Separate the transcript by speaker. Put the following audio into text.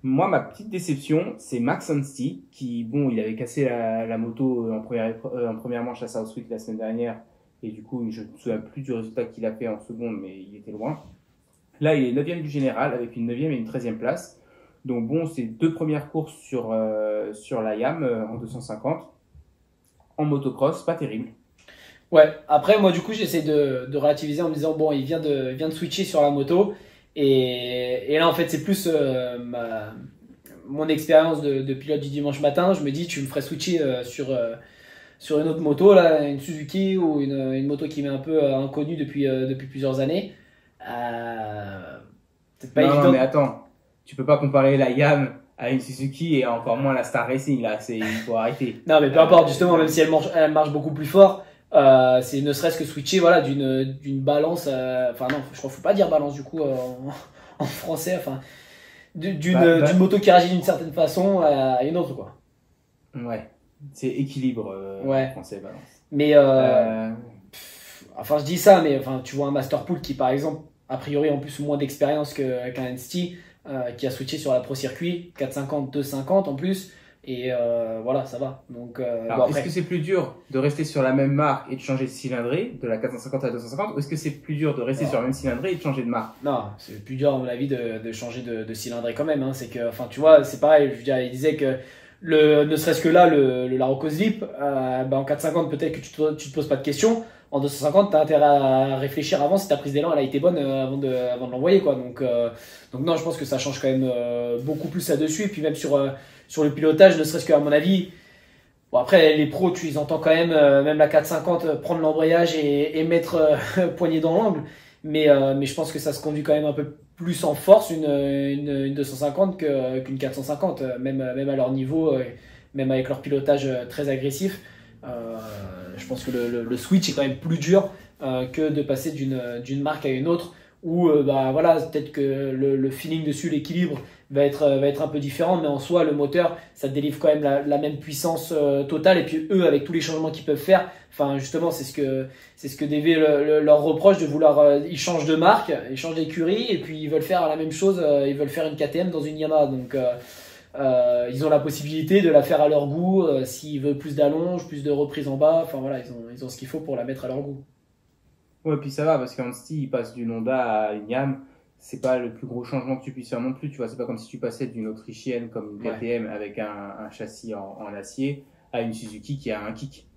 Speaker 1: Moi, ma petite déception, c'est Max Anstey, qui, bon, il avait cassé la moto en première manche à Southwick la semaine dernière, et du coup, je ne me souviens plus du résultat qu'il a fait en seconde, mais il était loin. Là, il est 9e du général, avec une 9e et une 13e place. Donc bon, c'est deux premières courses sur la YAM en 250. En motocross, pas terrible.
Speaker 2: Ouais, après, moi, du coup, j'essaie de relativiser en me disant, bon, il vient de switcher sur la moto. Et là, en fait, c'est plus mon expérience de pilote du dimanche matin. Je me dis, tu me ferais switcher sur une autre moto, là, une Suzuki ou une moto qui m'est un peu inconnue depuis plusieurs années. Euh, c'est pas
Speaker 1: Non, non,
Speaker 2: évident.
Speaker 1: mais attends, tu peux pas comparer la YAM à une Suzuki et encore moins la Star Racing, là, il faut arrêter.
Speaker 2: Non, mais peu importe, justement, même si elle marche beaucoup plus fort, c'est ne serait-ce que switcher voilà, d'une balance. Enfin, non, je crois qu'il faut pas dire balance du coup en français. Enfin, d'une moto qui réagit d'une certaine façon à une autre, quoi.
Speaker 1: Ouais, c'est équilibre en
Speaker 2: Ouais.
Speaker 1: français, balance.
Speaker 2: Mais,
Speaker 1: Euh,
Speaker 2: enfin, je dis ça, mais enfin, tu vois un Masterpool qui, par exemple, a priori en plus moins d'expérience qu'un NST, qui a switché sur la Pro Circuit, 450, 250 en plus. Et voilà, ça va. Donc, bon,
Speaker 1: Alors, est-ce que
Speaker 2: après.
Speaker 1: c'est plus dur de rester sur la même marque et de changer de cylindrée, de la 450 à la 250, ou est-ce que c'est plus dur de rester sur la même cylindrée et de changer de marque?
Speaker 2: Non, c'est plus dur à mon avis de changer de cylindrée quand même. Hein. C'est que, enfin, tu vois, c'est pareil. Je veux dire, il disait que ne serait-ce que là, le Larocco Slip, en 450 peut-être que tu te poses pas de questions. En 250, t'as intérêt à réfléchir avant si ta prise d'élan elle a été bonne avant de l'envoyer quoi. Donc non, je pense que ça change quand même beaucoup plus là-dessus. Et puis même sur le pilotage, ne serait-ce qu'à mon avis. Bon après les pros, tu les entends quand même, même la 450 prendre l'embrayage et mettre poignée dans l'angle. Mais je pense que ça se conduit quand même un peu plus en force une 250 qu'une 450, même à leur niveau, même avec leur pilotage très agressif. Euh, je pense que le switch est quand même plus dur que de passer d'une marque à une autre. Où bah, voilà, peut-être que le feeling dessus, l'équilibre va être un peu différent, mais en soi, le moteur, ça délivre quand même la même puissance totale. Et puis eux, avec tous les changements qu'ils peuvent faire, enfin justement, c'est ce que DV leur reproche de vouloir. Ils changent de marque, ils changent d'écurie, et puis ils veulent faire la même chose. Ils veulent faire une KTM dans une Yamaha. Donc ils ont la possibilité de la faire à leur goût. S'ils veulent plus d'allonge, plus de reprise en bas, enfin voilà, ils ont ce qu'il faut pour la mettre à leur goût.
Speaker 1: Ouais, puis ça va, parce qu'en style, il passe d'une Honda à une YAM, c'est pas le plus gros changement que tu puisses faire non plus, tu vois, c'est pas comme si tu passais d'une autrichienne comme une
Speaker 2: Ouais.
Speaker 1: KTM avec un châssis en acier à une Suzuki qui a un kick.